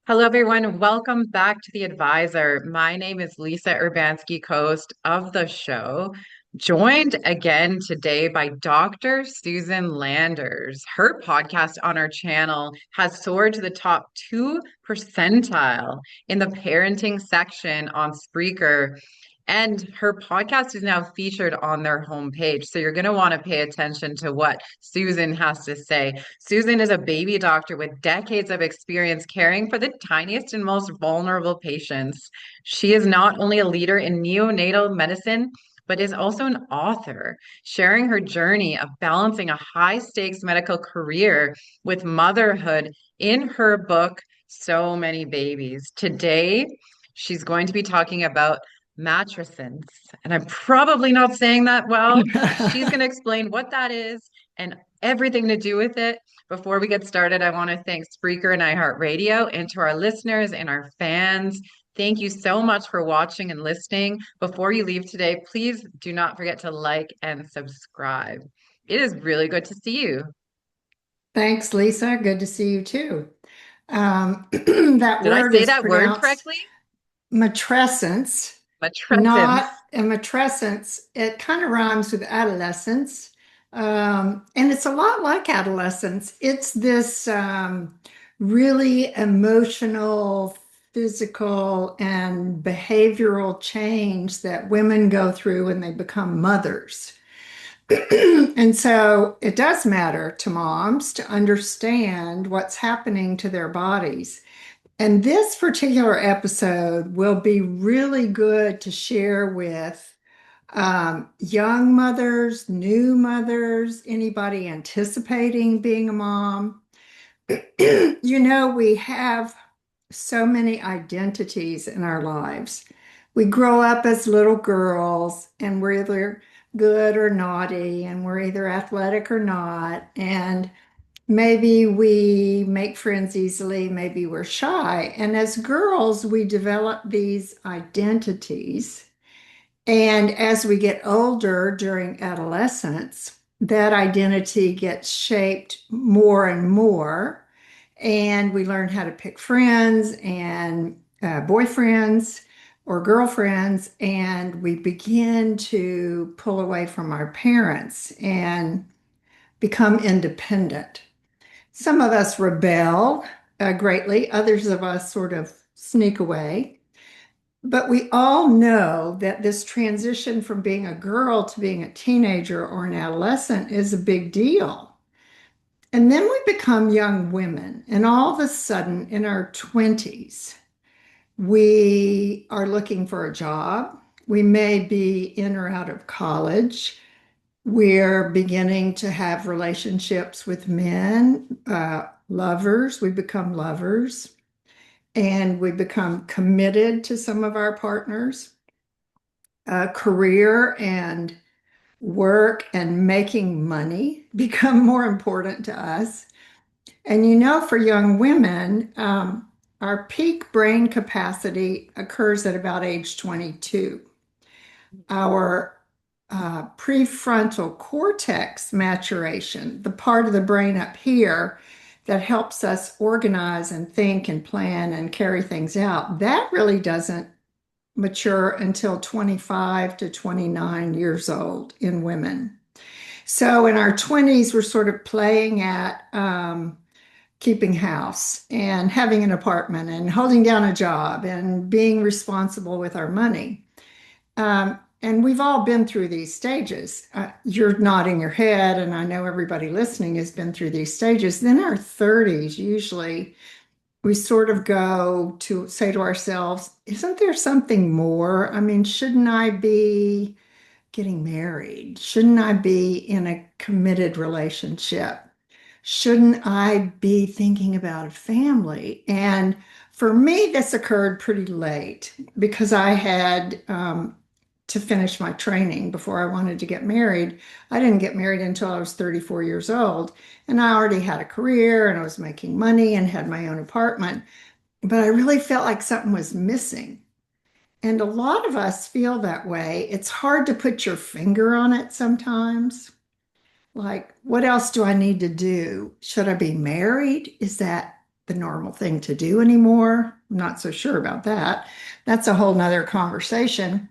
Hello, everyone. Welcome back to The Advisor. My name is Lisa Urbanski, host of the show, joined again today by Dr. Susan Landers. Her podcast on our channel has soared to the top 2 percentile in the parenting section on Spreaker. And her podcast is now featured on their homepage. So you're going to want to pay attention to what Susan has to say. Susan is a baby doctor with decades of experience caring for the tiniest and most vulnerable patients. She is not only a leader in neonatal medicine, but is also an author, sharing her journey of balancing a high stakes medical career with motherhood in her book, So Many Babies. Today, she's going to be talking about Matrescence. And I'm probably not saying that well, but she's going to explain what that is and everything to do with it. Before we get started, I want to thank Spreaker and iHeartRadio, and to our listeners and our fans. Thank you so much for watching and listening. Before you leave today, please do not forget to like and subscribe. It is really good to see you. Thanks, Lisa. Good to see you too. That Did I word say is that word pronounced correctly? matrescence, not Matrescence. a matrescence. It kind of rhymes with adolescence. And it's a lot like adolescence. It's this really emotional, physical, and behavioral change that women go through when they become mothers. And so it does matter to moms to understand what's happening to their bodies. And this particular episode will be really good to share with young mothers, new mothers, anybody anticipating being a mom. We have so many identities in our lives. We grow up as little girls and we're either good or naughty, and we're either athletic or not. And maybe we make friends easily, maybe we're shy. And as girls, we develop these identities. And as we get older during adolescence, that identity gets shaped more and more. And we learn how to pick friends and boyfriends or girlfriends. And we begin to pull away from our parents and become independent. Some of us rebel greatly, others of us sort of sneak away. But we all know that this transition from being a girl to being a teenager or an adolescent is a big deal. And then we become young women, and all of a sudden in our 20s, we are looking for a job. We may be in or out of college. We're beginning to have relationships with men, lovers. We become lovers, and we become committed to some of our partners. Career and work and making money become more important to us. And for young women, our peak brain capacity occurs at about age 22. Our prefrontal cortex maturation, the part of the brain up here that helps us organize and think and plan and carry things out, that really doesn't mature until 25 to 29 years old in women. So in our 20s, we're sort of playing at keeping house and having an apartment and holding down a job and being responsible with our money. And we've all been through these stages. You're nodding your head, and I know everybody listening has been through these stages. Then our 30s, usually, we sort of go to say to ourselves, isn't there something more? I mean, shouldn't I be getting married? Shouldn't I be in a committed relationship? Shouldn't I be thinking about a family? And for me, this occurred pretty late because I had to finish my training before I wanted to get married. I didn't get married until I was 34 years old, and I already had a career and I was making money and had my own apartment. But I really felt like something was missing. And a lot of us feel that way. It's hard to put your finger on it sometimes. Like, what else do I need to do? Should I be married? Is that the normal thing to do anymore. I'm not so sure about that. That's a whole nother conversation.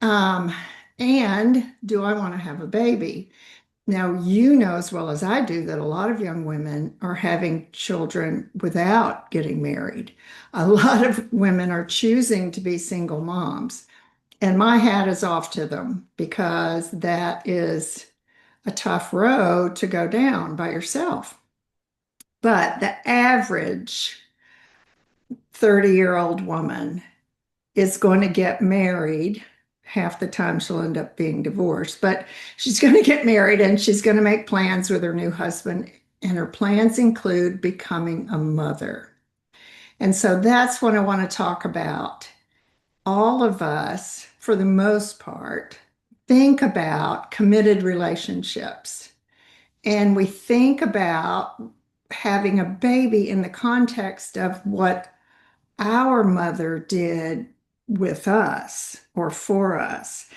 Um, and do I want to have a baby? Now, you know as well as I do that a lot of young women are having children without getting married. A lot of women are choosing to be single moms. And my hat is off to them because that is a tough road to go down by yourself. But the average 30-year-old woman is going to get married. Half the time she'll end up being divorced, but she's going to get married and she's going to make plans with her new husband. And her plans include becoming a mother. And so that's what I want to talk about. All of us, for the most part, think about committed relationships. And we think about having a baby in the context of what our mother did with us or for us,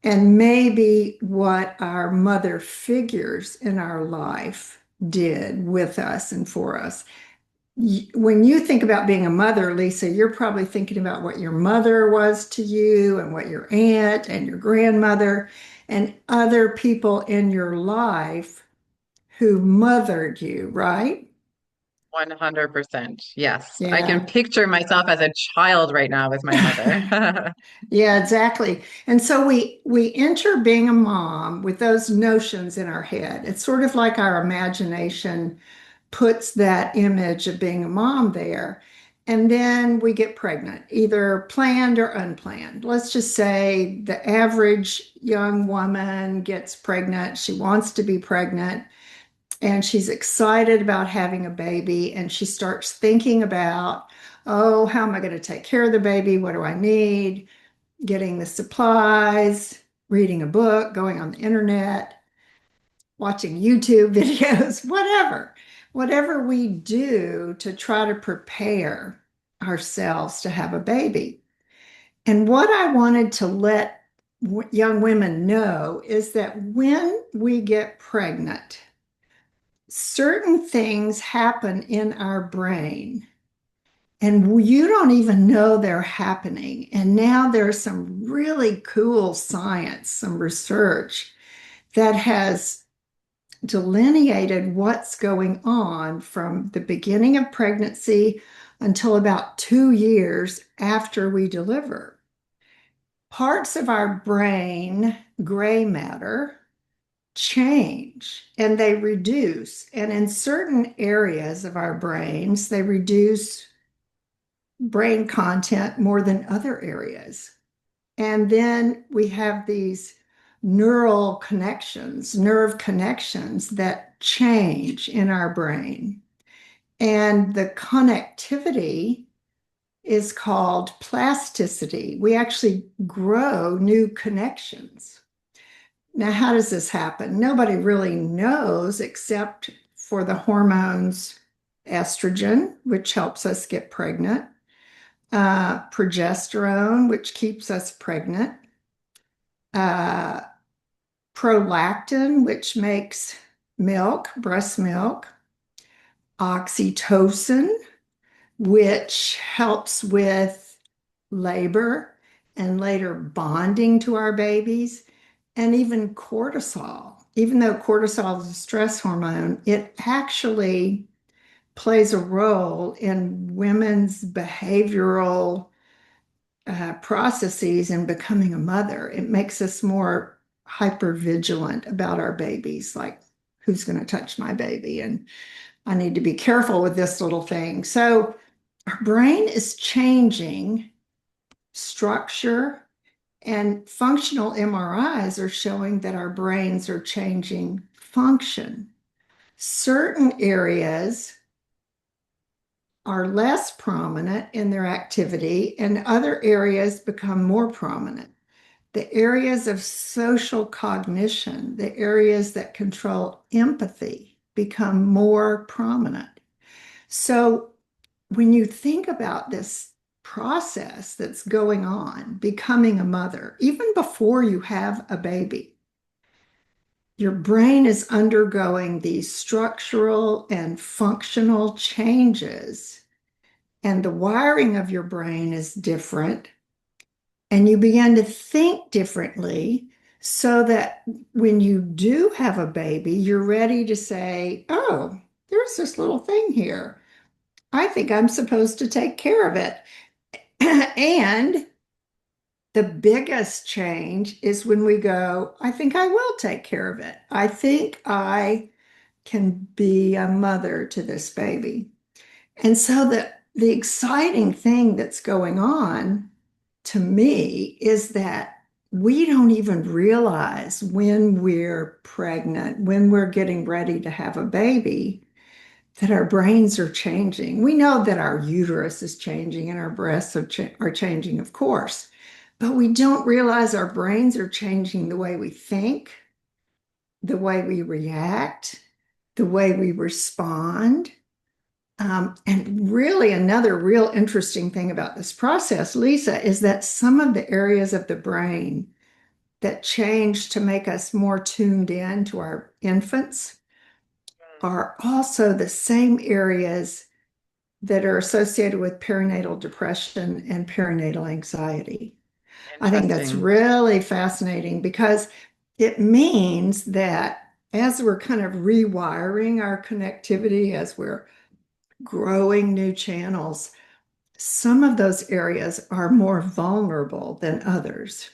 and maybe what our mother figures in our life did with us and for us. When you think about being a mother, Lisa, you're probably thinking about what your mother was to you and what your aunt and your grandmother and other people in your life who mothered you, right? 100%. Yes. I can Yeah. picture myself as a child right now with my mother. Yeah, exactly. And so we enter being a mom with those notions in our head. It's sort of like our imagination puts that image of being a mom there. And then we get pregnant, either planned or unplanned. Let's just say the average young woman gets pregnant. She wants to be pregnant and she's excited about having a baby. And she starts thinking about, oh, how am I going to take care of the baby? What do I need? Getting the supplies, reading a book, going on the internet, watching YouTube videos, whatever we do to try to prepare ourselves to have a baby. And what I wanted to let young women know is that when we get pregnant, certain things happen in our brain and you don't even know they're happening. And now there's some really cool science, some research that has delineated what's going on from the beginning of pregnancy until about 2 years after we deliver. Parts of our brain, gray matter, change and they reduce. And in certain areas of our brains, they reduce brain content more than other areas. And then we have these neural connections, nerve connections that change in our brain. And the connectivity is called plasticity. We actually grow new connections. Now, how does this happen? Nobody really knows except for the hormones estrogen, which helps us get pregnant, progesterone, which keeps us pregnant, uh, prolactin, which makes milk, breast milk, oxytocin, which helps with labor and later bonding to our babies, and even cortisol. Even though cortisol is a stress hormone, it actually plays a role in women's behavioral processes in becoming a mother. It makes us more hyper vigilant about our babies, like who's going to touch my baby? And I need to be careful with this little thing. So our brain is changing structure, and functional MRIs are showing that our brains are changing function. Certain areas are less prominent in their activity, and other areas become more prominent. The areas of social cognition, the areas that control empathy, become more prominent. So when you think about this process that's going on, becoming a mother, even before you have a baby, your brain is undergoing these structural and functional changes, and the wiring of your brain is different, and you begin to think differently so that when you do have a baby, you're ready to say, oh, there's this little thing here. I think I'm supposed to take care of it. And the biggest change is when we go, I think I will take care of it. I think I can be a mother to this baby. And so the exciting thing that's going on to me is that we don't even realize when we're pregnant, when we're getting ready to have a baby, that our brains are changing. We know that our uterus is changing and our breasts are changing, of course, but we don't realize our brains are changing the way we think, the way we react, the way we respond. And really, another real interesting thing about this process, Lisa, is that some of the areas of the brain that change to make us more tuned in to our infants are also the same areas that are associated with perinatal depression and perinatal anxiety. I think that's Interesting. really fascinating because it means that as we're kind of rewiring our connectivity, as we're growing new channels, some of those areas are more vulnerable than others,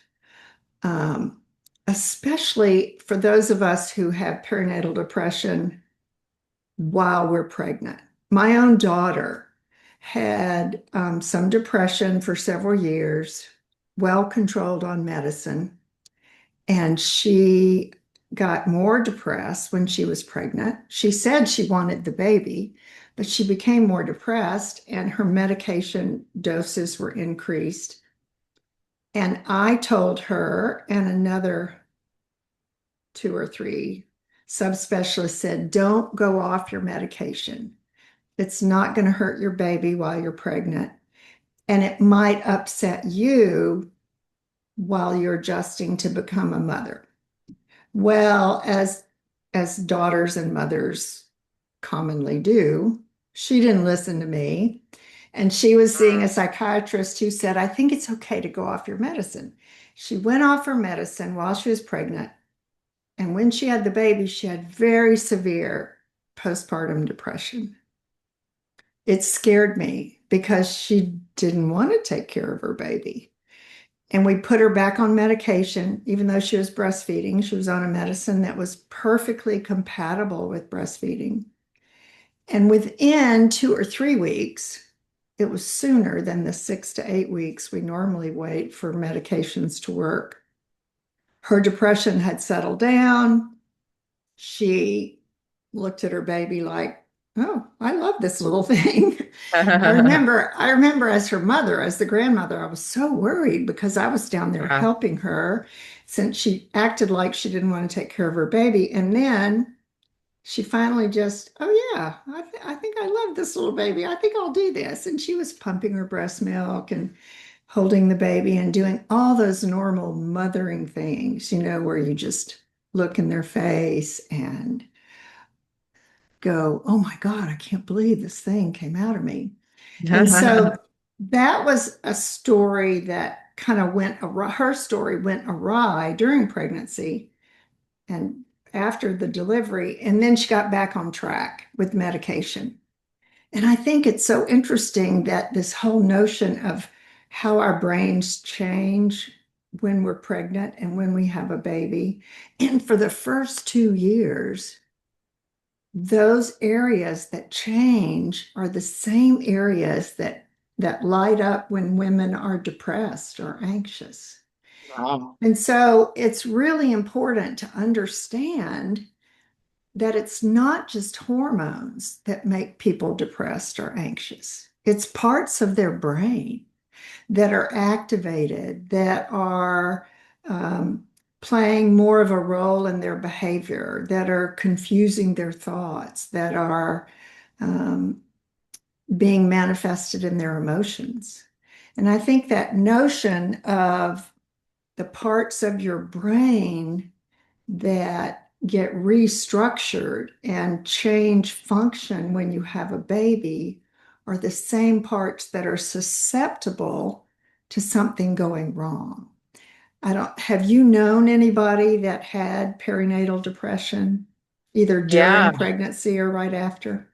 um, especially for those of us who have perinatal depression while we're pregnant. My own daughter had some depression for several years, well controlled on medicine, and she got more depressed when she was pregnant. She said she wanted the baby, but she became more depressed and her medication doses were increased. And I told her and another two or three subspecialists said, don't go off your medication. It's not going to hurt your baby while you're pregnant. And it might upset you while you're adjusting to become a mother. Well, as daughters and mothers commonly do, she didn't listen to me. And she was seeing a psychiatrist who said, I think it's okay to go off your medicine. She went off her medicine while she was pregnant. And when she had the baby, she had very severe postpartum depression. It scared me because she didn't want to take care of her baby. And we put her back on medication, even though she was breastfeeding. She was on a medicine that was perfectly compatible with breastfeeding. And within 2 or 3 weeks, it was sooner than the 6 to 8 weeks we normally wait for medications to work. Her depression had settled down. She looked at her baby like, oh, I love this little thing. I remember as her mother, as the grandmother, I was so worried because I was down there Yeah. helping her since she acted like she didn't want to take care of her baby. And then she finally just, oh yeah, I think I love this little baby. I think I'll do this. And she was pumping her breast milk and holding the baby and doing all those normal mothering things, where you just look in their face and go, oh my God, I can't believe this thing came out of me. And so that was a story that kind of went awry. Her story went awry during pregnancy and after the delivery. And then she got back on track with medication. And I think it's so interesting that this whole notion of how our brains change when we're pregnant and when we have a baby. And for the first 2 years, those areas that change are the same areas that light up when women are depressed or anxious. Wow. And so it's really important to understand that it's not just hormones that make people depressed or anxious. It's parts of their brain that are activated, that are playing more of a role in their behavior, that are confusing their thoughts, that are um, being manifested in their emotions. And I think that notion of the parts of your brain that get restructured and change function when you have a baby are the same parts that are susceptible to something going wrong. I don't, have you known anybody that had perinatal depression, either Yeah, during pregnancy or right after?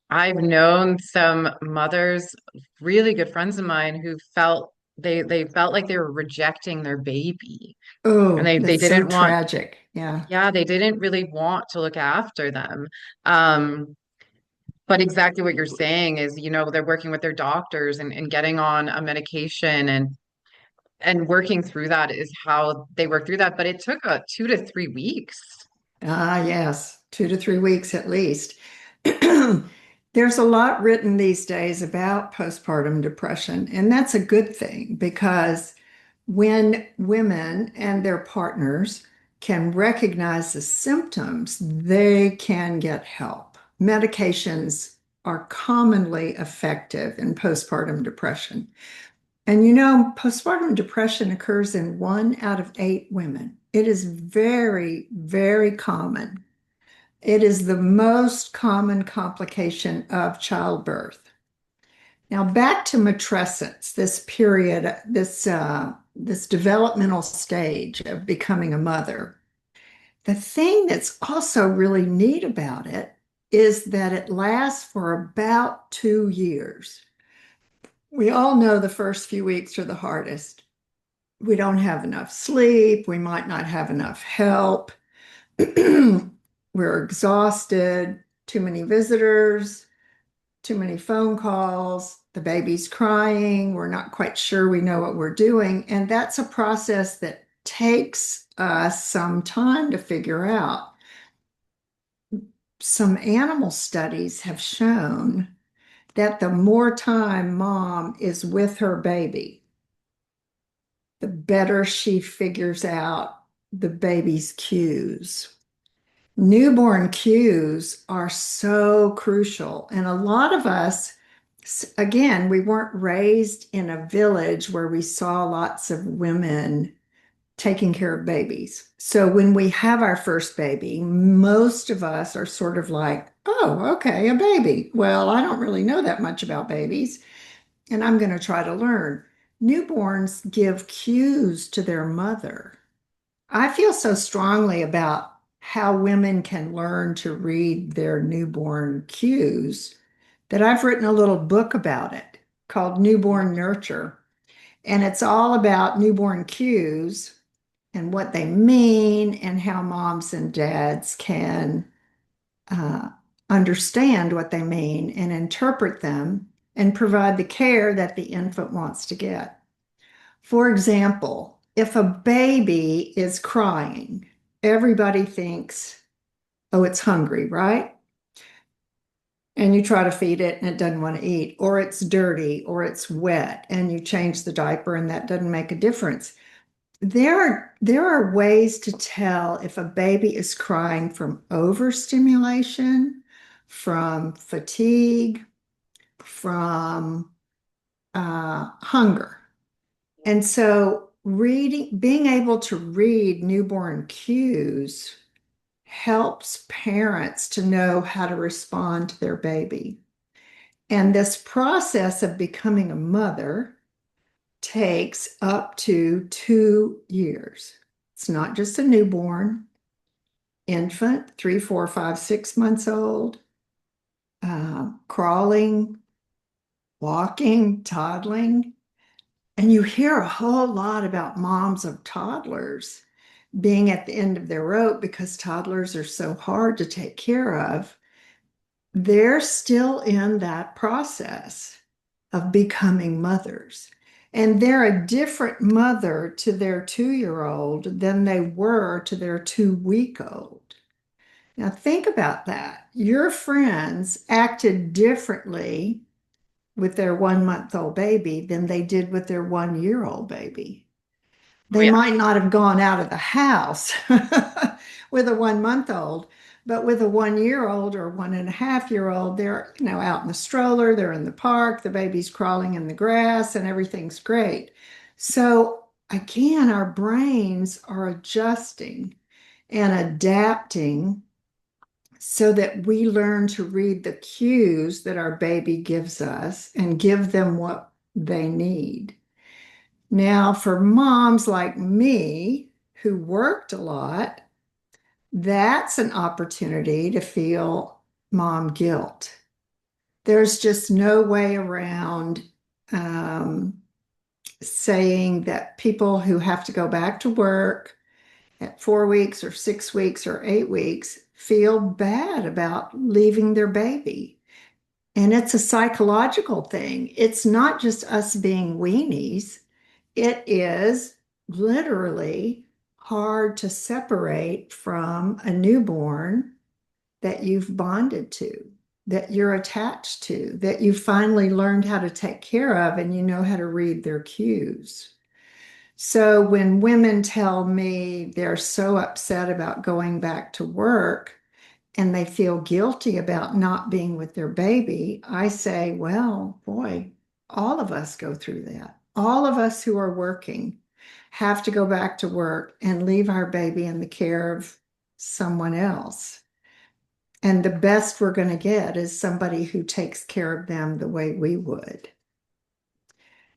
I've known some mothers, really good friends of mine, who felt they felt like they were rejecting their baby. And Oh, they that's so didn't want, tragic. Yeah. yeah, they didn't really want to look after them. Um, but exactly what you're saying is, they're working with their doctors and getting on a medication and working through that is how they work through that. But it took 2 to 3 weeks. Ah, yes, 2 to 3 weeks at least. There's a lot written these days about postpartum depression, and that's a good thing because when women and their partners can recognize the symptoms, they can get help. Medications are commonly effective in postpartum depression. And postpartum depression occurs in 1 out of 8 women. It is very, very common. It is the most common complication of childbirth. Now, back to matrescence, this period, this developmental stage of becoming a mother. The thing that's also really neat about it is that it lasts for about 2 years. We all know the first few weeks are the hardest. We don't have enough sleep. We might not have enough help. We're exhausted, too many visitors, too many phone calls, the baby's crying, we're not quite sure we know what we're doing. And that's a process that takes us some time to figure out. Some animal studies have shown that the more time mom is with her baby, the better she figures out the baby's cues. Newborn cues are so crucial. And a lot of us, again, we weren't raised in a village where we saw lots of women taking care of babies. So when we have our first baby, most of us are sort of like, oh, okay, a baby. Well, I don't really know that much about babies, and I'm going to try to learn. Newborns give cues to their mother. I feel so strongly about how women can learn to read their newborn cues that I've written a little book about it called Newborn Nurture. And it's all about newborn cues and what they mean and how moms and dads can uh, understand what they mean and interpret them and provide the care that the infant wants to get. For example, if a baby is crying, everybody thinks, oh, it's hungry, right? And you try to feed it and it doesn't want to eat, or it's dirty, or it's wet, and you change the diaper and that doesn't make a difference. There are ways to tell if a baby is crying from overstimulation, from fatigue, from hunger. And so being able to read newborn cues helps parents to know how to respond to their baby. And this process of becoming a mother takes up to 2 years. It's not just a newborn, infant, 3, 4, 5, 6 months old, crawling, walking, toddling. And you hear a whole lot about moms of toddlers being at the end of their rope because toddlers are so hard to take care of. They're still in that process of becoming mothers. And they're a different mother to their 2-year-old than they were to their 2-week old. Now, think about that. Your friends acted differently with their 1 month old baby than they did with their 1 year old baby. Oh, They yeah. might not have gone out of the house with a 1 month old, but with a 1 year old or 1.5 year old, they're out in the stroller, they're in the park, the baby's crawling in the grass, and everything's great. So again, our brains are adjusting. and adapting so that we learn to read the cues that our baby gives us and give them what they need. Now, for moms like me who worked a lot, that's an opportunity to feel mom guilt. There's just no way around um, saying that people who have to go back to work at 4 weeks or 6 weeks or 8 weeks feel bad about leaving their baby. And it's a psychological thing. It's not just us being weenies, it is literally hard to separate from a newborn that you've bonded to, that you're attached to, that you finally learned how to take care of and you know how to read their cues. So when women tell me they're so upset about going back to work and they feel guilty about not being with their baby, I say, well, boy, all of us go through that. All of us who are working have to go back to work and leave our baby in the care of someone else. And the best we're going to get is somebody who takes care of them the way we would.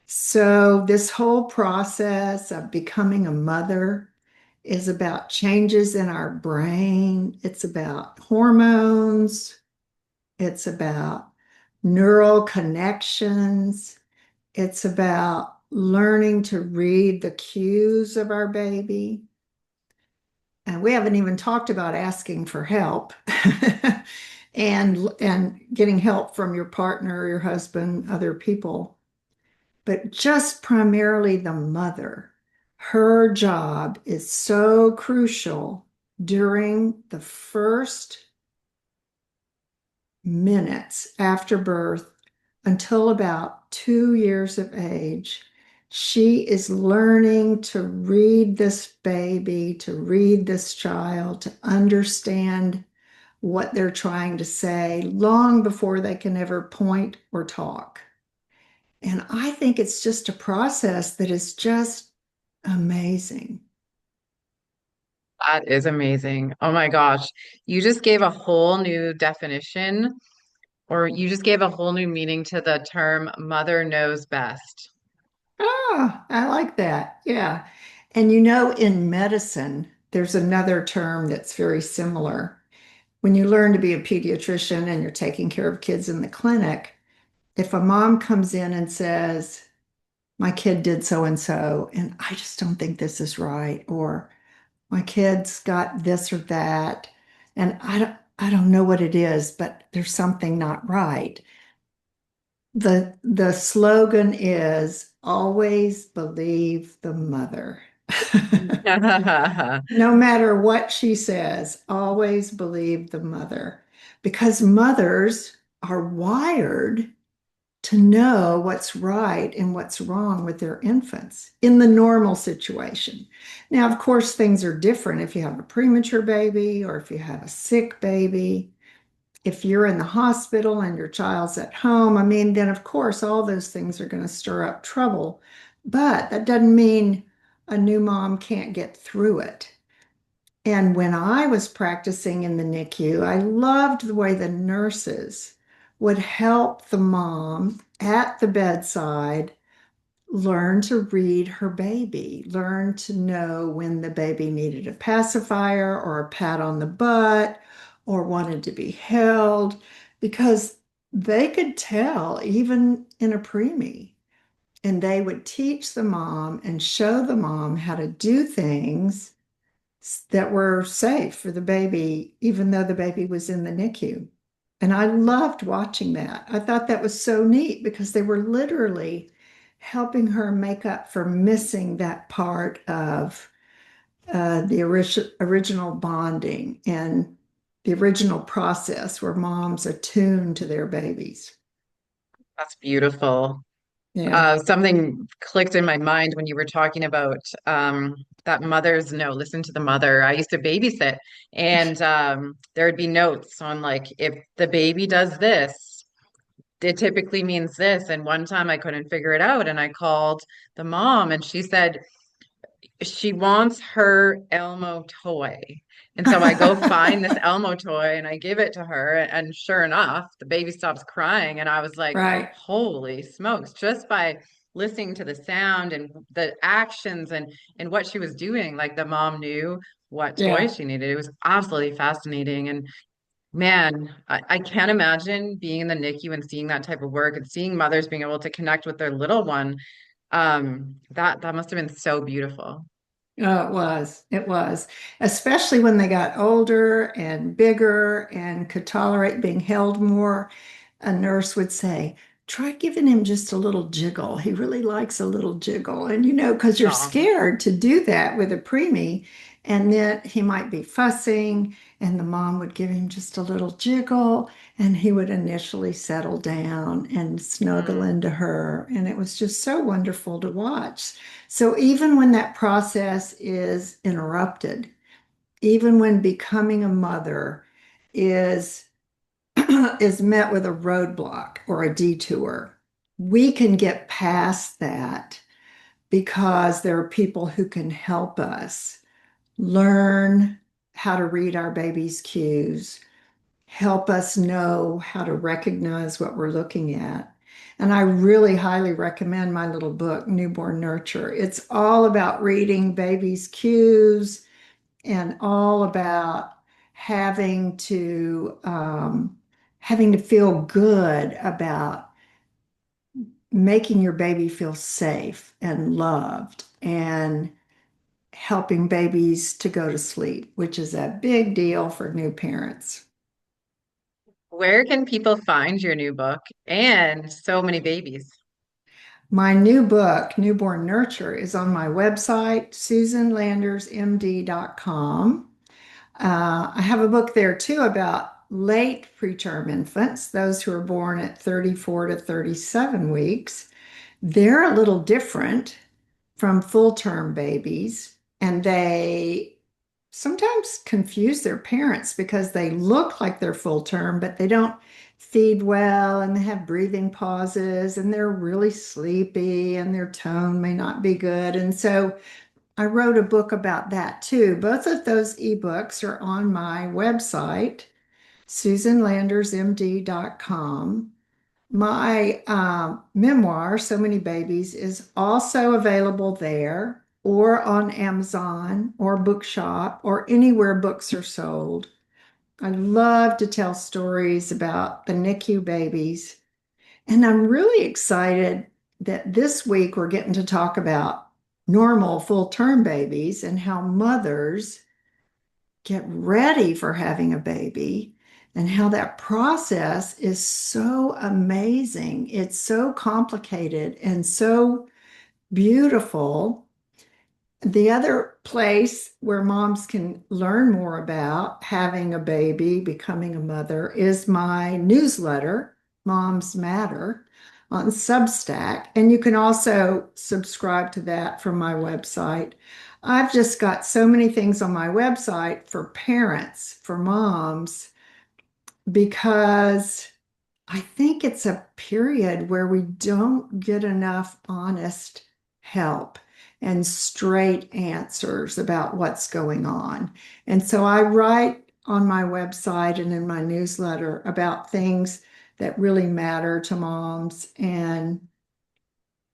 So, this whole process of becoming a mother is about changes in our brain. It's about hormones. It's about neural connections. It's about learning to read the cues of our baby. And we haven't even talked about asking for help and getting help from your partner, your husband, other people, but just primarily the mother. Her job is so crucial during the first minutes after birth until about 2 years of age. She is learning to read this baby, to read this child, to understand what they're trying to say long before they can ever point or talk. And I think it's just a process that is just amazing. That is amazing. Oh my gosh. You just gave a whole new definition, or you just gave a whole new meaning to the term mother knows best. Ah, I like that. Yeah. And you know, in medicine, there's another term that's very similar. When you learn to be a pediatrician and you're taking care of kids in the clinic, if a mom comes in and says, my kid did so and so, and I just don't think this is right, or my kid's got this or that, and I don't know what it is, but there's something not right. The slogan is always believe the mother. No matter what she says, always believe the mother because mothers are wired to know what's right and what's wrong with their infants in the normal situation. Now, of course, things are different if you have a premature baby or if you have a sick baby. If you're in the hospital and your child's at home, I mean, then of course, all those things are going to stir up trouble. But that doesn't mean a new mom can't get through it. And when I was practicing in the NICU, I loved the way the nurses would help the mom at the bedside learn to read her baby, learn to know when the baby needed a pacifier or a pat on the butt or wanted to be held, because they could tell even in a preemie. And they would teach the mom and show the mom how to do things that were safe for the baby, even though the baby was in the NICU. And I loved watching that. I thought that was so neat because they were literally helping her make up for missing that part of the original bonding and the original process where moms attune to their babies. That's beautiful. Yeah. Something clicked in my mind when you were talking about that mothers know, listen to the mother. I used to babysit, and there would be notes on like if the baby does this, it typically means this. And one time I couldn't figure it out, and I called the mom, and she said, she wants her Elmo toy. And so I go find this Elmo toy and I give it to her. And sure enough, the baby stops crying. And I was like, Right. holy smokes, just by listening to the sound and the actions and what she was doing, like the mom knew what toy Yeah. she needed. It was absolutely fascinating. And man, I can't imagine being in the NICU and seeing that type of work and seeing mothers being able to connect with their little one. That must have been so beautiful. Oh, it was. It was. Especially when they got older and bigger and could tolerate being held more. A nurse would say, try giving him just a little jiggle. He really likes a little jiggle. And because you're Oh, scared to do that with a preemie, and then he might be fussing, and the mom would give him just a little jiggle, and he would initially settle down and snuggle mm. into her. And it was just so wonderful to watch. So even when that process is interrupted, even when becoming a mother is is met with a roadblock or a detour, we can get past that because there are people who can help us learn how to read our baby's cues, help us know how to recognize what we're looking at. And I really highly recommend my little book, Newborn Nurture. It's all about reading baby's cues and all about having to having to feel good about making your baby feel safe and loved and helping babies to go to sleep, which is a big deal for new parents. Where can people find your new book and so many babies? My new book, Newborn Nurture, is on my website, susanlandersmd.com. I have a book there too about late preterm infants, those who are born at 34 to 37 weeks. They're a little different from full term babies, and they sometimes confuse their parents because they look like they're full term, but they don't feed well and they have breathing pauses and they're really sleepy and their tone may not be good. And so I wrote a book about that too. Both of those ebooks are on my website, susanlandersmd.com. My memoir, So Many Babies, is also available there or on Amazon or Bookshop or anywhere books are sold. I love to tell stories about the NICU babies. And I'm really excited that this week we're getting to talk about normal full term babies and how mothers get ready for having a baby and how that process is so amazing. It's so complicated and so beautiful. The other place where moms can learn more about having a baby, becoming a mother, is my newsletter, Moms Matter, on Substack. And you can also subscribe to that from my website. I've just got so many things on my website for parents, for moms, because I think it's a period where we don't get enough honest help and straight answers about what's going on. And so I write on my website and in my newsletter about things that really matter to moms and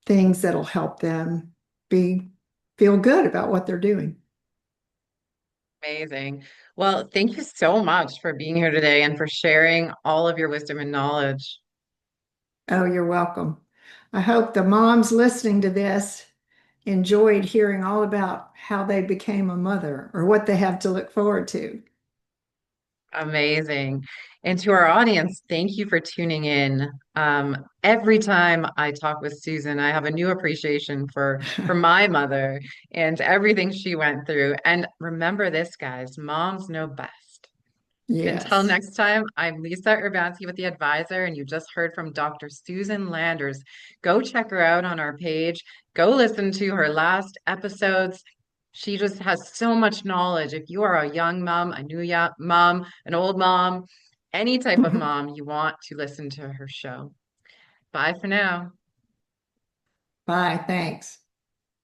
things that'll help them be feel good about what they're doing. Amazing. Well, thank you so much for being here today and for sharing all of your wisdom and knowledge. Oh, you're welcome. I hope the moms listening to this enjoyed hearing all about how they became a mother or what they have to look forward to. Amazing. And to our audience, thank you for tuning in. Every time I talk with Susan, I have a new appreciation for my mother and everything she went through. And remember this, guys, moms know best. Until Yes. next time, I'm Lisa Urbanski with The Advisor, and you just heard from Dr. Susan Landers. Go check her out on our page. Go listen to her last episodes. She just has so much knowledge. If you are a young mom, a new mom, an old mom, any type of mom, you want to listen to her show. Bye for now. Bye. Thanks.